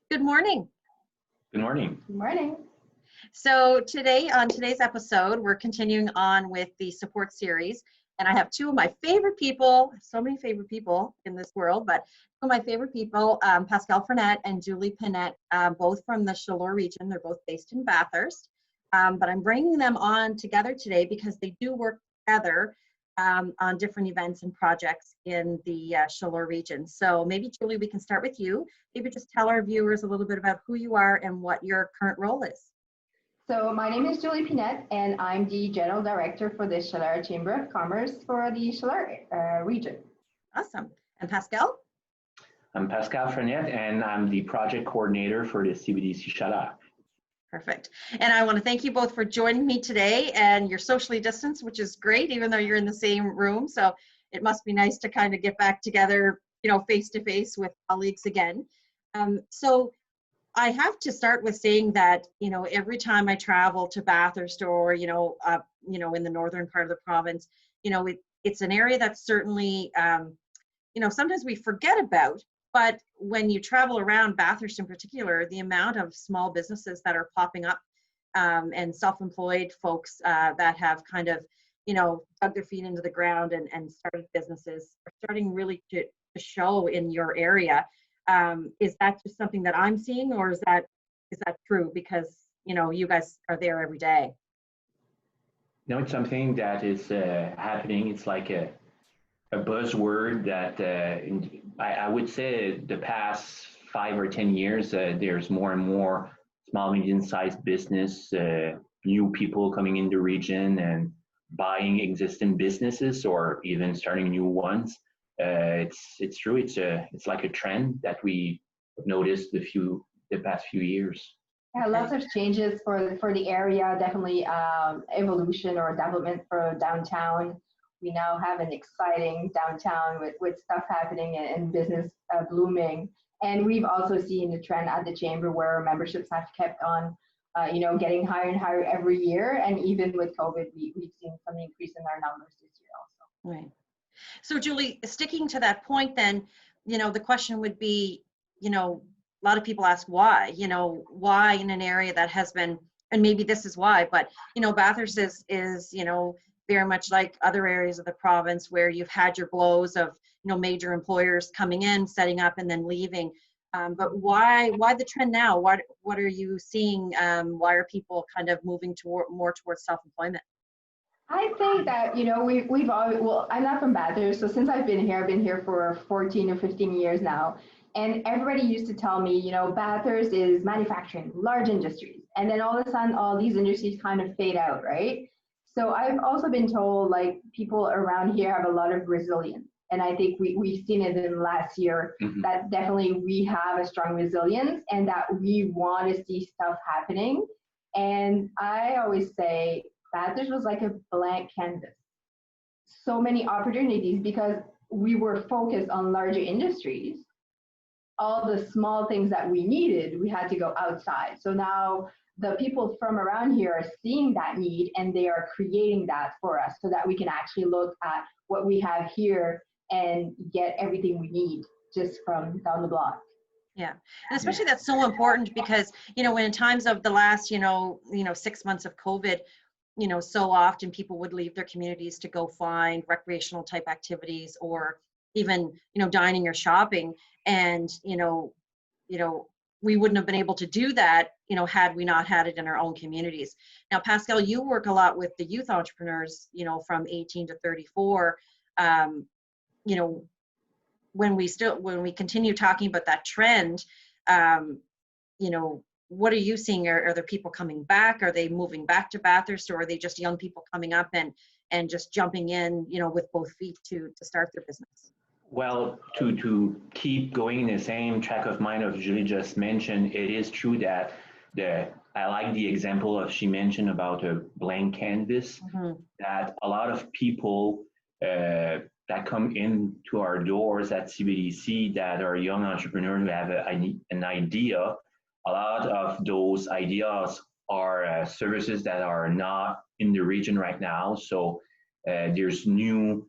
Good morning. Good morning. Good morning. So today, on today's episode, we're continuing on with the support series. And I have two of my favorite people, so many favorite people in this world, but two of my favorite people, Pascal Fournette and Julie Pinette, both from the Chaleur region. They're both based in Bathurst. But I'm bringing them on together today because they do work together on different events and projects in the Chaleur region. So maybe, Julie, we can start with you. Maybe just tell our viewers a little bit about who you are and what your current role is. So my name is Julie Pinette, and I'm the General Director for the Chaleur Chamber of Commerce for the Chaleur region. Awesome. And Pascal? I'm Pascal Fournette, and I'm the project coordinator for the CBDC Chaleur. Perfect. And I want to thank you both for joining me today. And you're socially distanced, which is great, even though you're in the same room. So it must be nice to kind of get back together, face to face with colleagues again. So I have to start with saying that, every time I travel to Bathurst or, in the northern part of the province, it's an area that's certainly, sometimes we forget about. But when you travel around Bathurst in particular, the amount of small businesses that are popping up and self-employed folks that have kind of, dug their feet into the ground and started businesses are starting really to show in your area. Is that just something that I'm seeing, or is that true? Because, you guys are there every day. No, it's something that is happening. It's like a buzzword that I would say the past 5 or 10 years, there's more and more small, medium-sized business, new people coming in the region and buying existing businesses or even starting new ones. It's true. It's like a trend that we noticed the past few years. Yeah, lots of changes for the area. Definitely evolution or development for downtown. We now have an exciting downtown with stuff happening and business blooming. And we've also seen the trend at the chamber where memberships have kept on, getting higher and higher every year. And even with COVID, we've seen some increase in our numbers this year also. Right. So Julie, sticking to that point then, the question would be, a lot of people ask why, why in an area that has been, and maybe this is why, but, Bathurst is very much like other areas of the province where you've had your blows of, major employers coming in, setting up and then leaving. But why the trend now? What are you seeing? Why are people kind of moving more towards self-employment? I think that, we've always, well, I'm not from Bathurst, so since I've been here for 14 or 15 years now, and everybody used to tell me, Bathurst is manufacturing, large industries, and then all of a sudden, all these industries kind of fade out, right? So I've also been told, like, people around here have a lot of resilience, and I think we've seen it in the last year, that definitely we have a strong resilience, and that we want to see stuff happening, and I always say, Bathurst was like a blank canvas. So many opportunities because we were focused on larger industries. All the small things that we needed, we had to go outside. So now the people from around here are seeing that need and they are creating that for us so that we can actually look at what we have here and get everything we need just from down the block. Yeah, and especially that's so important because, in times of the last, 6 months of COVID, so often people would leave their communities to go find recreational type activities or even, dining or shopping. And, we wouldn't have been able to do that, had we not had it in our own communities. Now, Pascal, you work a lot with the youth entrepreneurs, from 18 to 34. When we continue talking about that trend, what are you seeing? Are there people coming back? Are they moving back to Bathurst, or are they just young people coming up and just jumping in, with both feet to start their business? Well, to keep going in the same track of mind of Julie just mentioned, it is true that I like the example of she mentioned about a blank canvas, that a lot of people that come into our doors at CBDC that are young entrepreneurs who have an idea. A lot of those ideas are services that are not in the region right now. So there's new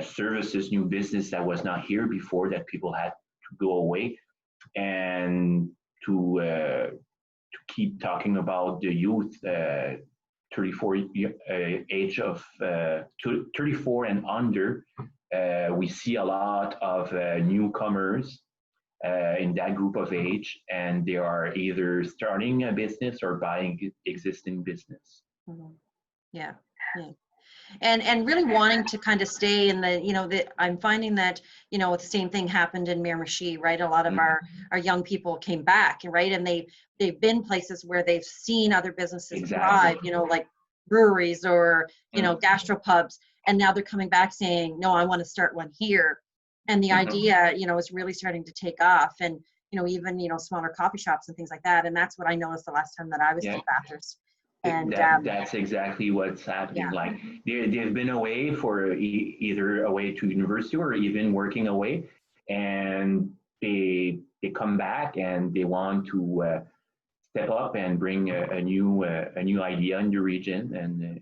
services, new business that was not here before that people had to go away. And to keep talking about the youth, 34 age of 34 and under. We see a lot of newcomers in that group of age, and they are either starting a business or buying existing business. Mhm. Yeah, yeah. And really wanting to kind of stay in the, I'm finding that, the same thing happened in Miramichi, right? A lot of our young people came back, right? And they've been places where they've seen other businesses thrive, Exactly. like breweries or, gastropubs. And now they're coming back saying, no, I want to start one here. And the idea, is really starting to take off. And, even, smaller coffee shops and things like that. And that's what I noticed the last time that I was in Bathurst. And That's exactly what's happening. yeah. Like they've been away for either away to university or even working away, and they come back and they want to step up and bring a new idea in the region, and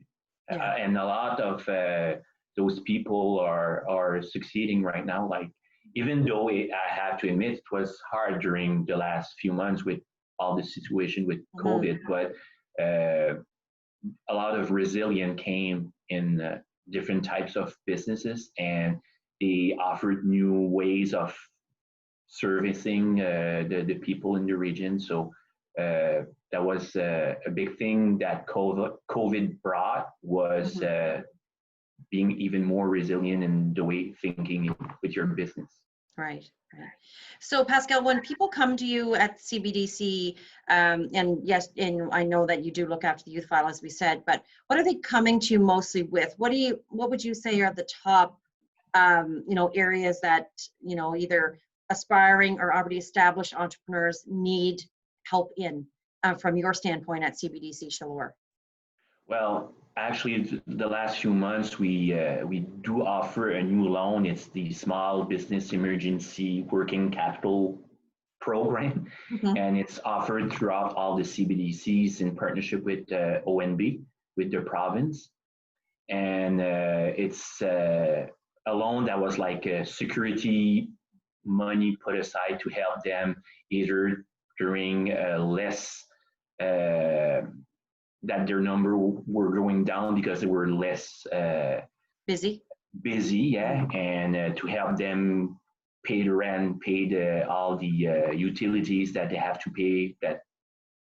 a lot of those people are succeeding right now. Like even though I have to admit it was hard during the last few months with all the situation with COVID, but a lot of resilience came in different types of businesses, and they offered new ways of servicing the people in the region. So that was a big thing that COVID brought was being even more resilient in the way thinking with your business. Right, right. So Pascal, when people come to you at CBDC, and yes, and I know that you do look after the youth file, as we said, but what are they coming to you mostly with? What would you say are the top, areas that, either aspiring or already established entrepreneurs need help in, from your standpoint at CBDC Chaleur? Well, actually, the last few months we do offer a new loan. It's the Small Business Emergency Working Capital Program, and it's offered throughout all the CBDCs in partnership with ONB, with the province. And it's a loan that was like a security money put aside to help them either during less. That their number were going down because they were less busy, and to help them pay the rent, pay all the utilities that they have to pay, that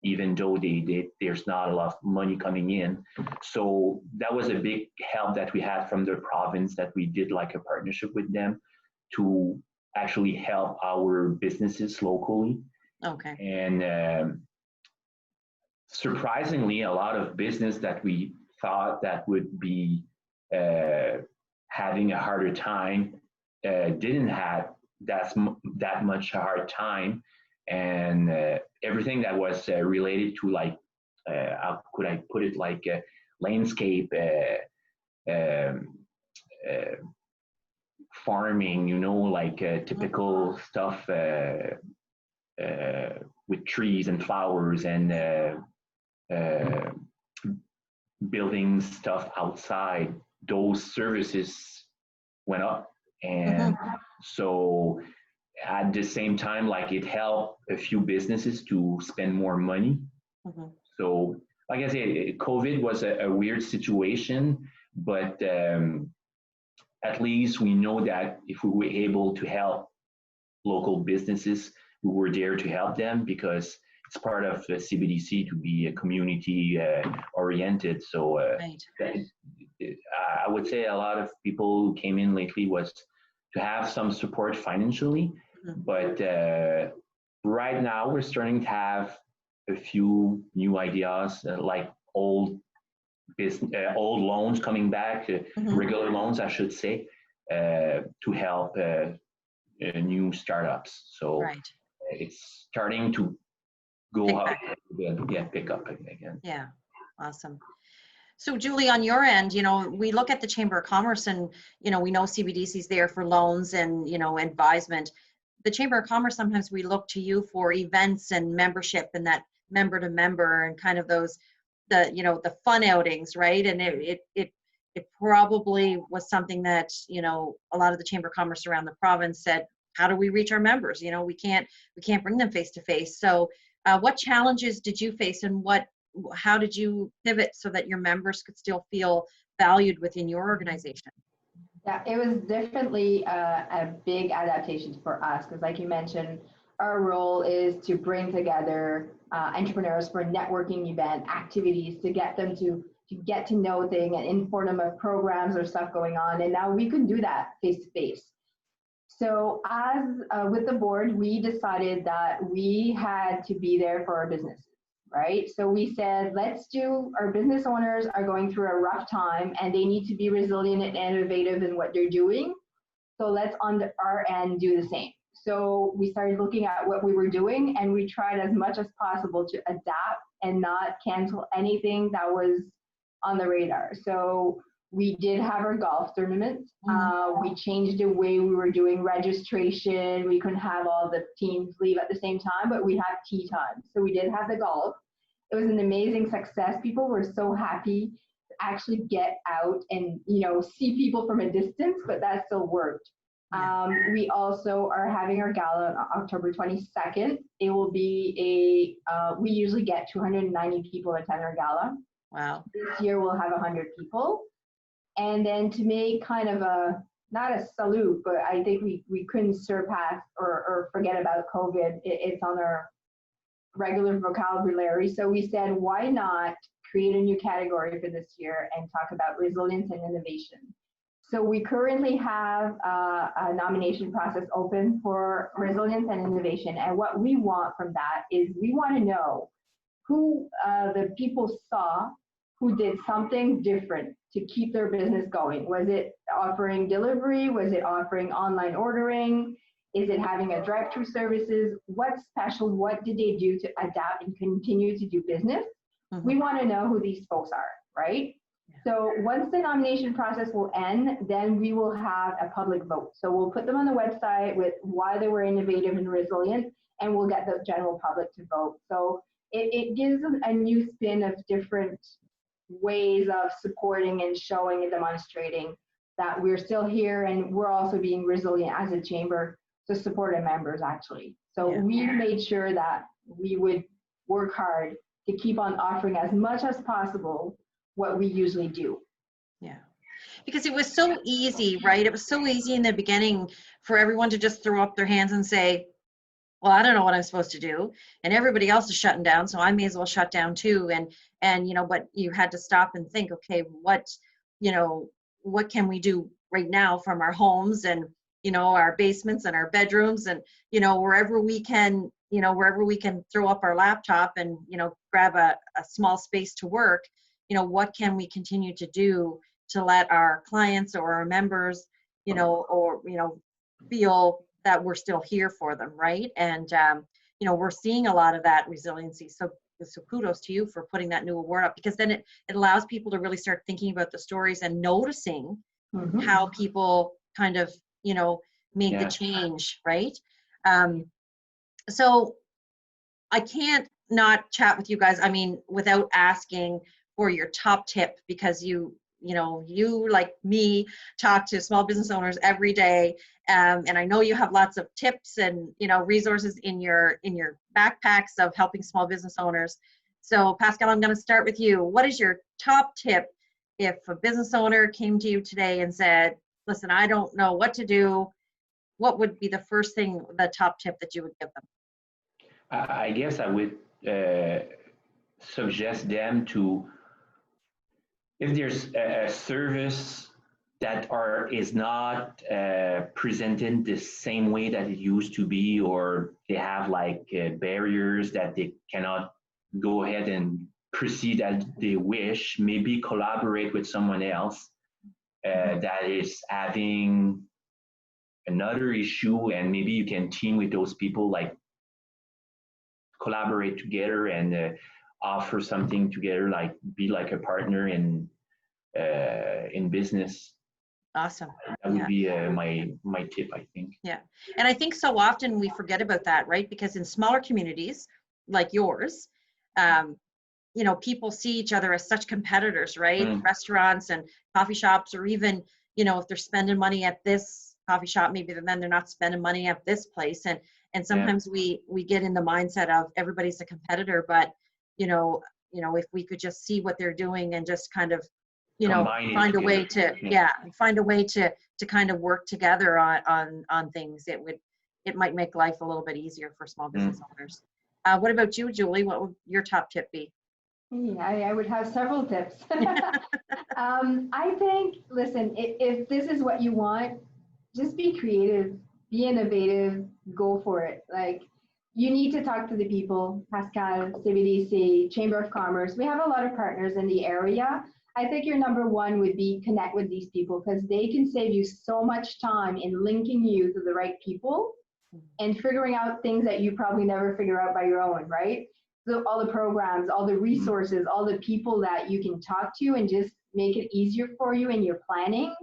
even though there's not a lot of money coming in. So that was a big help that we had from the province, that we did like a partnership with them to actually help our businesses locally. Okay. And surprisingly, a lot of business that we thought that would be having a harder time didn't have that much a hard time, and everything that was related to, like, how could I put it, like landscape farming, like typical stuff with trees and flowers and building stuff outside. Those services went up, and so at the same time, like, it helped a few businesses to spend more money. So like I said, COVID was a weird situation, but at least we know that if we were able to help local businesses, we were there to help them, because it's part of the CBDC to be a community oriented. So I would say a lot of people who came in lately was to have some support financially, but right now we're starting to have a few new ideas, like old loans coming back, regular loans, I should say, to help new startups. So it's starting to go up again, pick up again. Yeah, awesome. So Julie, on your end, we look at the Chamber of Commerce, and, we know CBDC is there for loans and, advisement. The Chamber of Commerce, sometimes we look to you for events and membership, and that member to member, and kind of those, the fun outings, right? And it probably was something that, a lot of the Chamber of Commerce around the province said how do we reach our members? You know, we can't bring them face to face. So what challenges did you face, and how did you pivot so that your members could still feel valued within your organization? Yeah, it was definitely a big adaptation for us because, like you mentioned, our role is to bring together entrepreneurs for networking event activities to get them to get to know things and inform them of programs or stuff going on. And now we can do that face to face. So as with the board, we decided that we had to be there for our businesses, right? So we said, our business owners are going through a rough time and they need to be resilient and innovative in what they're doing. So let's on our end do the same. So we started looking at what we were doing and we tried as much as possible to adapt and not cancel anything that was on the radar. So we did have our golf tournament. We changed the way we were doing registration. We couldn't have all the teams leave at the same time, but we had tea time. So we did have the golf. It was an amazing success. People were so happy to actually get out and, you know, see people from a distance, but that still worked. We also are having our gala on October 22nd. It will be we usually get 290 people attend our gala. Wow. This year we'll have 100 people. And then to make kind of not a salute, but I think we couldn't surpass or forget about COVID. It's on our regular vocabulary. So we said, why not create a new category for this year and talk about resilience and innovation? So we currently have a nomination process open for resilience and innovation. And what we want from that is we want to know who the people saw who did something different to keep their business going. Was it offering delivery? Was it offering online ordering? Is it having a drive-through services? What's special? What did they do to adapt and continue to do business? Mm-hmm. We want to know who these folks are, right? So once the nomination process will end, then we will have a public vote. So we'll put them on the website with why they were innovative and resilient, and we'll get the general public to vote. So it gives them a new spin of different ways of supporting and showing and demonstrating that we're still here and we're also being resilient as a chamber to support our members, actually. So we made sure that we would work hard to keep on offering as much as possible what we usually do. Yeah, because it was so easy, right? It was so easy in the beginning for everyone to just throw up their hands and say, well, I don't know what I'm supposed to do, and everybody else is shutting down, so I may as well shut down too. And you know, but you had to stop and think, okay, what can we do right now from our homes and, you know, our basements and our bedrooms and, you know, wherever we can throw up our laptop and, you know, grab a small space to work, you know, what can we continue to do to let our clients or our members, you know, or, you know, feel that we're still here for them, right? And, you know, we're seeing a lot of that resiliency. So kudos to you for putting that new award up, because then it allows people to really start thinking about the stories and noticing how people kind of, you know, make the change, right? So I can't not chat with you guys, I mean, without asking for your top tip, because you like me talk to small business owners every day, and I know you have lots of tips and, you know, resources in your backpacks of helping small business owners. So Pascal, I'm going to start with you. What is your top tip if a business owner came to you today and said, listen, I don't know what to do? What would be the first thing, the top tip that you would give them? I guess I would suggest them to, if there's a service that is not presented the same way that it used to be, or they have like barriers that they cannot go ahead and proceed as they wish, maybe collaborate with someone else that is having another issue, and maybe you can team with those people, like collaborate together and offer something together, like be like a partner in business. Awesome. That would be my tip, I think. Yeah. And I think so often we forget about that, right? Because in smaller communities like yours, you know, people see each other as such competitors, right? Restaurants and coffee shops, or even, you know, if they're spending money at this coffee shop, maybe then they're not spending money at this place. And sometimes we get in the mindset of everybody's a competitor, but if we could just see what they're doing and just kind of, find a way to, find a way to kind of work together on things, it might make life a little bit easier for small business owners. What about you, Julie? What would your top tip be? Yeah, I would have several tips. I think, listen, if this is what you want, just be creative, be innovative, go for it. Like, you need to talk to the people, Pascal, CBDC, Chamber of Commerce. We have a lot of partners in the area. I think your number one would be connect with these people, because they can save you so much time in linking you to the right people and figuring out things that you probably never figure out by your own, right? So all the programs, all the resources, all the people that you can talk to and just make it easier for you in your planning.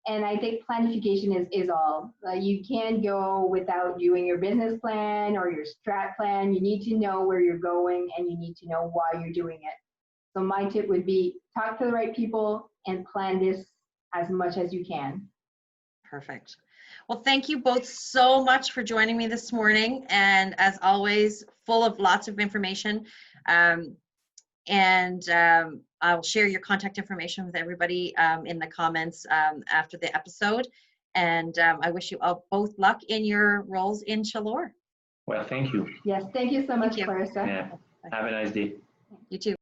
And I think planification is all. You can't go without doing your business plan or your strat plan. You need to know where you're going, and you need to know why you're doing it. So my tip would be talk to the right people and plan this as much as you can. Perfect. Well, thank you both so much for joining me this morning. And as always, full of lots of information. I'll share your contact information with everybody in the comments after the episode. And I wish you all both luck in your roles in Chaleur. Well, thank you. Yes, thank you so much, Clarissa. Yeah. Have a nice day. You too.